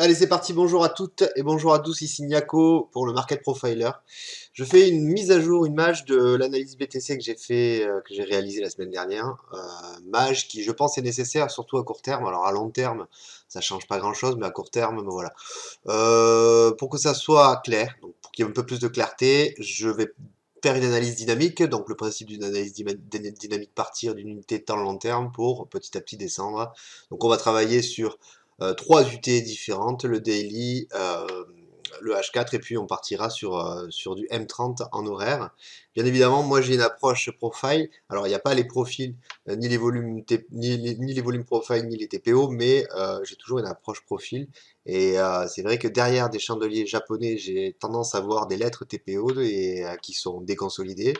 Allez, c'est parti, bonjour à toutes et bonjour à tous, ici Niako pour le Market Profiler. Je fais une mise à jour, une mage de l'analyse BTC que j'ai fait, que j'ai réalisé la semaine dernière. Mage qui, je pense, est nécessaire, surtout à court terme. Alors à long terme, ça change pas grand-chose, mais à court terme, ben voilà. Pour que ça soit clair, donc pour qu'il y ait un peu plus de clarté, je vais faire une analyse dynamique. Donc le principe d'une analyse dynamique, partir d'une unité de temps long terme pour petit à petit descendre. Donc on va travailler sur trois UT différentes, le daily, le H4, et puis on partira sur du M30 en horaire. Bien évidemment, moi j'ai une approche profile. Alors il n'y a pas les profils, ni les volumes ni les volumes profile, ni les TPO, mais j'ai toujours une approche profil. Et c'est vrai que derrière des chandeliers japonais, j'ai tendance à voir des lettres TPO qui sont déconsolidées.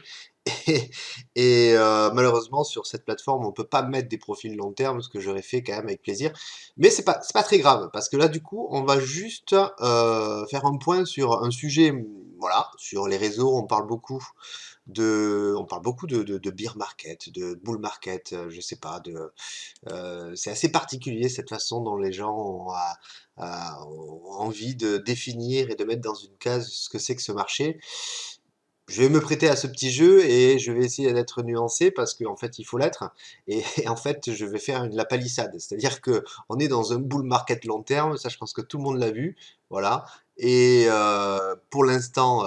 Et, malheureusement, sur cette plateforme, on peut pas mettre des profils long terme, ce que j'aurais fait quand même avec plaisir. Mais c'est pas très grave, parce que là, du coup, on va juste faire un point sur un sujet, voilà, sur les réseaux, on parle beaucoup de bear market, de bull market, je sais pas, c'est assez particulier cette façon dont les gens ont envie de définir et de mettre dans une case ce que c'est que ce marché. Je vais me prêter à ce petit jeu et je vais essayer d'être nuancé parce qu'en fait il faut l'être et en fait je vais faire la palissade, c'est-à-dire que on est dans un bull market long terme, ça je pense que tout le monde l'a vu, voilà. Et pour l'instant,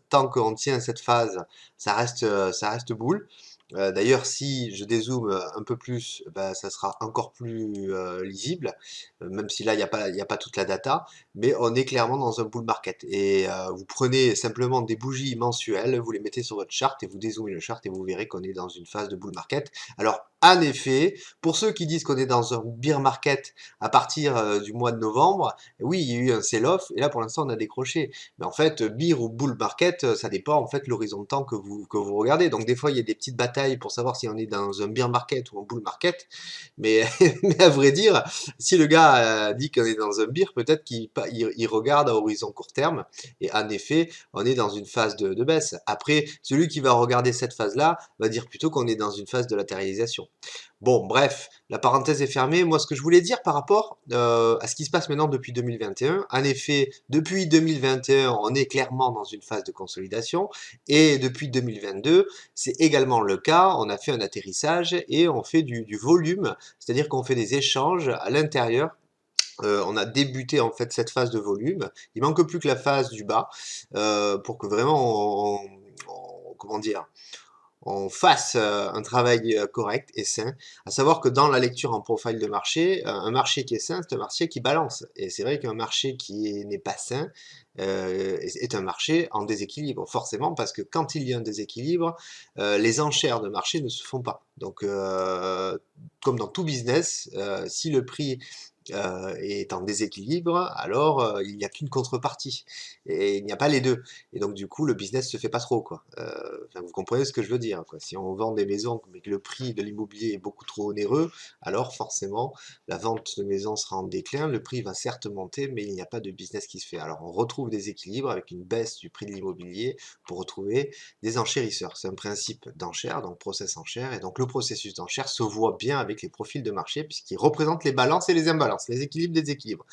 tant qu'on tient cette phase, ça reste bull. D'ailleurs, si je dézoome un peu plus, bah, ça sera encore plus lisible, même si là il y a pas toute la data, mais on est clairement dans un bull market. Et vous prenez simplement des bougies mensuelles, vous les mettez sur votre chart et vous dézoomez le chart et vous verrez qu'on est dans une phase de bull market. Alors, en effet, pour ceux qui disent qu'on est dans un bear market à partir du mois de novembre, oui, il y a eu un sell-off et là pour l'instant on a décroché. Mais en fait, bear ou bull market, ça dépend en fait l'horizon de temps que vous regardez. Donc des fois il y a des petites batailles pour savoir si on est dans un bear market ou un bull market. Mais, mais à vrai dire, si le gars dit qu'on est dans un bear, peut-être qu'il regarde à horizon court terme. Et en effet, on est dans une phase de baisse. Après, celui qui va regarder cette phase-là va dire plutôt qu'on est dans une phase de latéralisation. Bon, bref, la parenthèse est fermée. Moi, ce que je voulais dire par rapport à ce qui se passe maintenant depuis 2021, en effet, depuis 2021, on est clairement dans une phase de consolidation. Et depuis 2022, c'est également le cas. On a fait un atterrissage et on fait du volume, c'est-à-dire qu'on fait des échanges à l'intérieur. On a débuté en fait cette phase de volume. Il manque plus que la phase du bas pour que vraiment comment dire, on fasse un travail correct et sain. À savoir que dans la lecture en profil de marché, un marché qui est sain, c'est un marché qui balance. Et c'est vrai qu'un marché qui n'est pas sain est un marché en déséquilibre, forcément, parce que quand il y a un déséquilibre, les enchères de marché ne se font pas. Donc, comme dans tout business, si le prix est en déséquilibre, alors il n'y a qu'une contrepartie. Et il n'y a pas les deux. Et donc du coup, le business se fait pas trop, quoi. Enfin, vous comprenez ce que je veux dire, quoi. Si on vend des maisons, mais que le prix de l'immobilier est beaucoup trop onéreux, alors forcément, la vente de maisons sera en déclin, le prix va certes monter, mais il n'y a pas de business qui se fait. Alors on retrouve des équilibres avec une baisse du prix de l'immobilier pour retrouver des enchérisseurs. C'est un principe d'enchère, donc process enchère, et donc le processus d'enchère se voit bien avec les profils de marché, puisqu'il représente les balances et les imbalances, les équilibres des équilibres.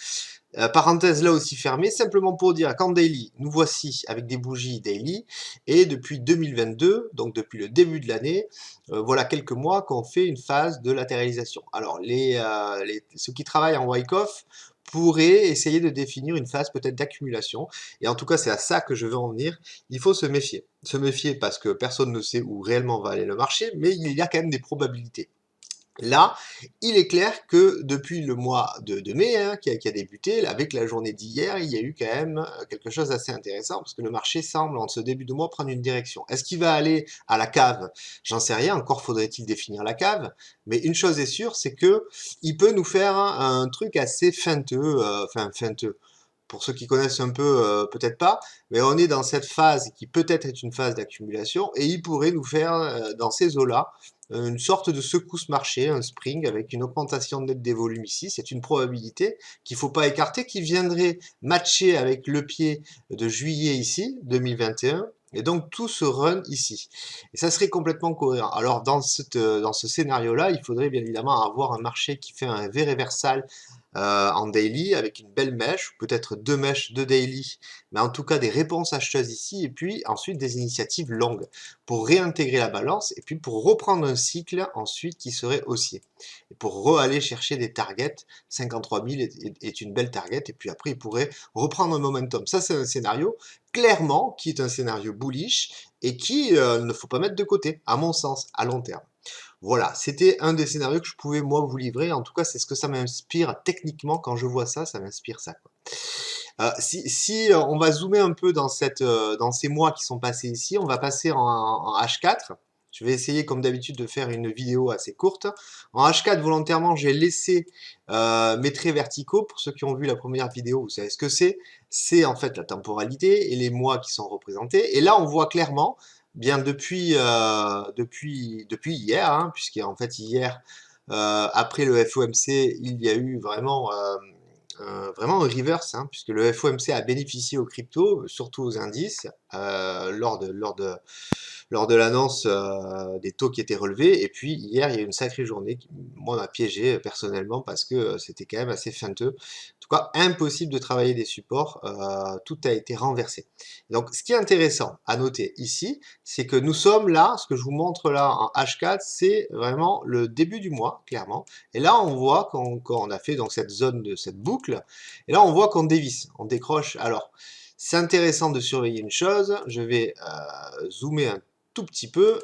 Parenthèse là aussi fermée, simplement pour dire qu'en daily, nous voici avec des bougies daily, et depuis 2022, donc depuis le début de l'année, voilà quelques mois qu'on fait une phase de latéralisation. Alors, ceux qui travaillent en Wyckoff pourraient essayer de définir une phase peut-être d'accumulation, et en tout cas c'est à ça que je veux en venir, il faut se méfier. Se méfier parce que personne ne sait où réellement va aller le marché, mais il y a quand même des probabilités. Là, il est clair que depuis le mois de mai, hein, qui a débuté, avec la journée d'hier, il y a eu quand même quelque chose d'assez intéressant, parce que le marché semble, en ce début de mois, prendre une direction. Est-ce qu'il va aller à la cave? J'en sais rien, encore faudrait-il définir la cave, mais une chose est sûre, c'est que il peut nous faire un truc assez feinteux, enfin feinteux. Pour ceux qui connaissent un peu, peut-être pas, mais on est dans cette phase qui peut-être est une phase d'accumulation, et il pourrait nous faire, dans ces eaux-là, une sorte de secousse marché, un spring avec une augmentation nette des volumes ici. C'est une probabilité qu'il ne faut pas écarter, qui viendrait matcher avec le pied de juillet ici, 2021. Et donc tout se run ici. Et ça serait complètement cohérent. Alors dans ce scénario-là, il faudrait bien évidemment avoir un marché qui fait un V réversal en daily avec une belle mèche, ou peut-être 2 mèches de daily, mais en tout cas des réponses acheteuses ici, et puis ensuite des initiatives longues pour réintégrer la balance, et puis pour reprendre un cycle ensuite qui serait haussier. Et pour aller chercher des targets, 53 000 est une belle target, et puis après il pourrait reprendre un momentum. Ça c'est un scénario, clairement, qui est un scénario bullish, et qui ne faut pas mettre de côté, à mon sens, à long terme. Voilà, c'était un des scénarios que je pouvais moi vous livrer. En tout cas, c'est ce que ça m'inspire techniquement quand je vois ça, ça m'inspire ça, quoi. Si on va zoomer un peu dans ces mois qui sont passés ici, on va passer en H4. Je vais essayer comme d'habitude de faire une vidéo assez courte. En H4, volontairement, j'ai laissé mes traits verticaux. Pour ceux qui ont vu la première vidéo, vous savez ce que c'est. C'est en fait la temporalité et les mois qui sont représentés. Et là, on voit clairement, bien depuis hier, hein, puisqu'en fait hier, après le FOMC, il y a eu vraiment un reverse, hein, puisque le FOMC a bénéficié aux cryptos, surtout aux indices, lors de l'annonce des taux qui étaient relevés. Et puis hier, il y a eu une sacrée journée qui, moi, m'a piégé personnellement parce que c'était quand même assez feinteux. En tout cas, impossible de travailler des supports. Tout a été renversé. Donc, ce qui est intéressant à noter ici, c'est que nous sommes là, ce que je vous montre là en H4, c'est vraiment le début du mois, clairement. Et là, on voit qu'on a fait donc cette zone de cette boucle. Et là, on voit qu'on dévisse, on décroche. Alors, c'est intéressant de surveiller une chose. Je vais zoomer un tout petit peu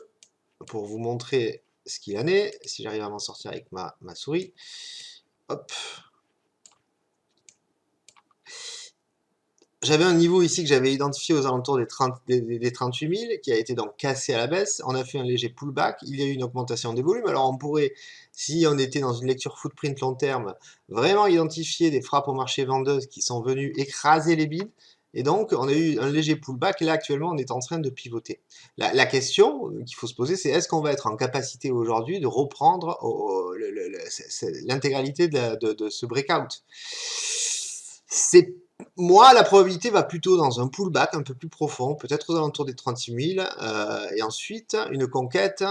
pour vous montrer ce qu'il en est, si j'arrive à m'en sortir avec ma souris. Hop. J'avais un niveau ici que j'avais identifié aux alentours des 38 000, qui a été donc cassé à la baisse. On a fait un léger pullback, il y a eu une augmentation des volumes. Alors on pourrait, si on était dans une lecture footprint long terme, vraiment identifier des frappes au marché vendeuse qui sont venues écraser les bids. Et donc, on a eu un léger pullback, et là, actuellement, on est en train de pivoter. La question qu'il faut se poser, c'est est-ce qu'on va être en capacité aujourd'hui de reprendre l'intégralité de ce breakout? C'est Moi, la probabilité va plutôt dans un pullback un peu plus profond, peut-être aux alentours des 36 000, et ensuite une conquête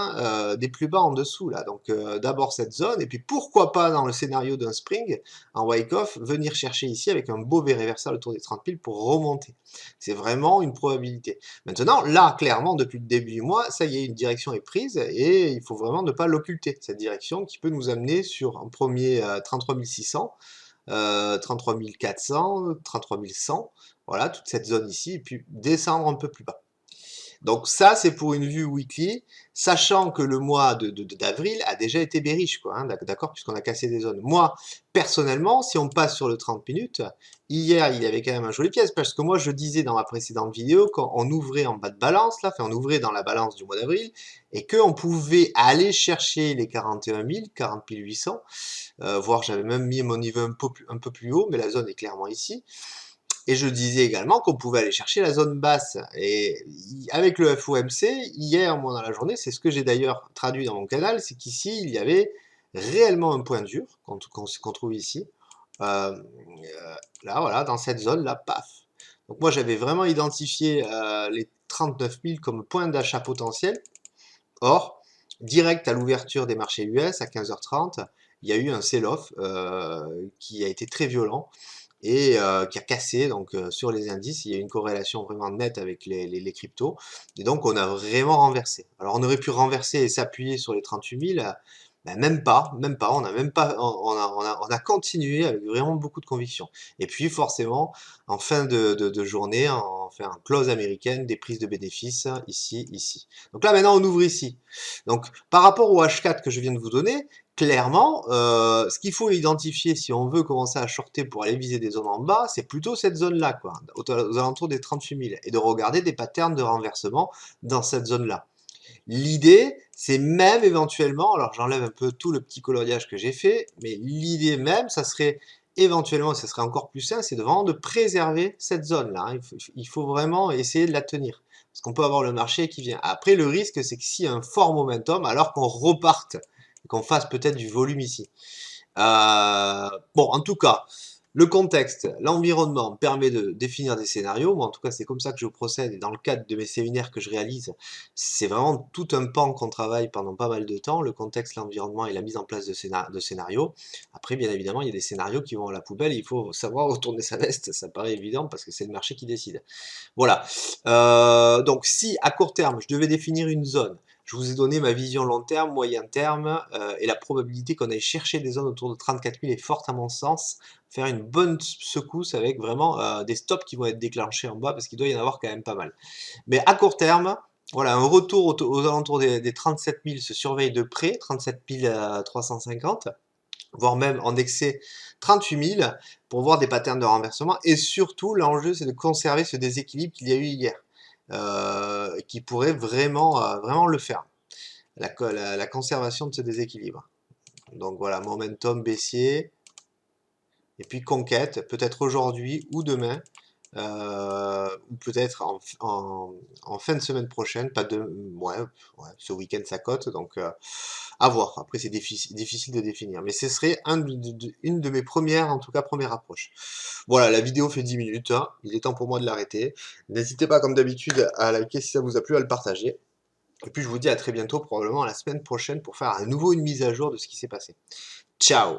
des plus bas en dessous, là. Donc d'abord cette zone, et puis pourquoi pas dans le scénario d'un spring, en Wyckoff, venir chercher ici avec un beau V réversal autour des 30 000 pour remonter. C'est vraiment une probabilité. Maintenant, là, clairement, depuis le début du mois, ça y est, une direction est prise, et il faut vraiment ne pas l'occulter, cette direction qui peut nous amener sur un premier 33 600, 33 400, 33 100, voilà, toute cette zone ici, et puis descendre un peu plus bas. Donc ça, c'est pour une vue weekly, sachant que le mois d'avril a déjà été bearish, quoi, hein, d'accord, puisqu'on a cassé des zones. Moi, personnellement, si on passe sur le 30 minutes, hier, il y avait quand même un joli pièce, parce que moi, je disais dans ma précédente vidéo, quand on ouvrait en bas de balance, là, enfin, on ouvrait dans la balance du mois d'avril, et qu'on pouvait aller chercher les 41 000, 40 800, voire j'avais même mis mon niveau un peu plus haut, mais la zone est clairement ici. Et je disais également qu'on pouvait aller chercher la zone basse. Et avec le FOMC, hier, moi, dans la journée, c'est ce que j'ai d'ailleurs traduit dans mon canal, c'est qu'ici, il y avait réellement un point dur, qu'on trouve ici. Là, voilà, dans cette zone-là, paf. Donc moi, j'avais vraiment identifié les 39 000 comme point d'achat potentiel. Or, direct à l'ouverture des marchés US, à 15h30, il y a eu un sell-off qui a été très violent et qui a cassé donc sur les indices. Il y a une corrélation vraiment nette avec les cryptos, et donc on a vraiment renversé. Alors on aurait pu renverser et s'appuyer sur les 38 000, ben même pas, on a même pas, on a continué avec vraiment beaucoup de conviction. Et puis forcément, en fin de journée, on fait un close américaine, des prises de bénéfices, ici. Donc là maintenant on ouvre ici. Donc par rapport au H4 que je viens de vous donner, clairement, ce qu'il faut identifier si on veut commencer à shorter pour aller viser des zones en bas, c'est plutôt cette zone-là, quoi, aux alentours des 38 000, et de regarder des patterns de renversement dans cette zone-là. L'idée, c'est même éventuellement, alors j'enlève un peu tout le petit coloriage que j'ai fait, mais l'idée même, ça serait éventuellement, ça serait encore plus sain, c'est de vraiment de préserver cette zone-là, hein. Il faut vraiment essayer de la tenir. Parce qu'on peut avoir le marché qui vient. Après, le risque, c'est que s'il y a un fort momentum, alors qu'on reparte, qu'on fasse peut-être du volume ici. Bon, en tout cas, Le contexte, l'environnement permet de définir des scénarios. Moi, en tout cas, c'est comme ça que je procède. Et dans le cadre de mes séminaires que je réalise, c'est vraiment tout un pan qu'on travaille pendant pas mal de temps. Le contexte, l'environnement et la mise en place de scénarios. Après, bien évidemment, il y a des scénarios qui vont à la poubelle. Il faut savoir retourner sa veste. Ça paraît évident parce que c'est le marché qui décide. Voilà. Donc, si à court terme, je devais définir une zone, je vous ai donné ma vision long terme, moyen terme, et la probabilité qu'on aille chercher des zones autour de 34 000 est forte à mon sens. Faire une bonne secousse avec vraiment des stops qui vont être déclenchés en bas, parce qu'il doit y en avoir quand même pas mal. Mais à court terme, voilà, un retour aux alentours des 37 000 se surveille de près, 37 350, voire même en excès 38 000, pour voir des patterns de renversement. Et surtout, l'enjeu, c'est de conserver ce déséquilibre qu'il y a eu hier, qui pourrait vraiment le faire, la conservation de ce déséquilibre. Donc voilà, momentum baissier, et puis conquête, peut-être aujourd'hui ou demain, ou peut-être en fin de semaine prochaine, pas de, ouais, ce week-end ça cote, donc à voir. Après c'est difficile de définir, mais ce serait une de mes premières, en tout cas première approche. Voilà, la vidéo fait 10 minutes, hein. Il est temps pour moi de l'arrêter. N'hésitez pas comme d'habitude à liker si ça vous a plu, à le partager. Et puis je vous dis à très bientôt, probablement la semaine prochaine, pour faire à nouveau une mise à jour de ce qui s'est passé. Ciao!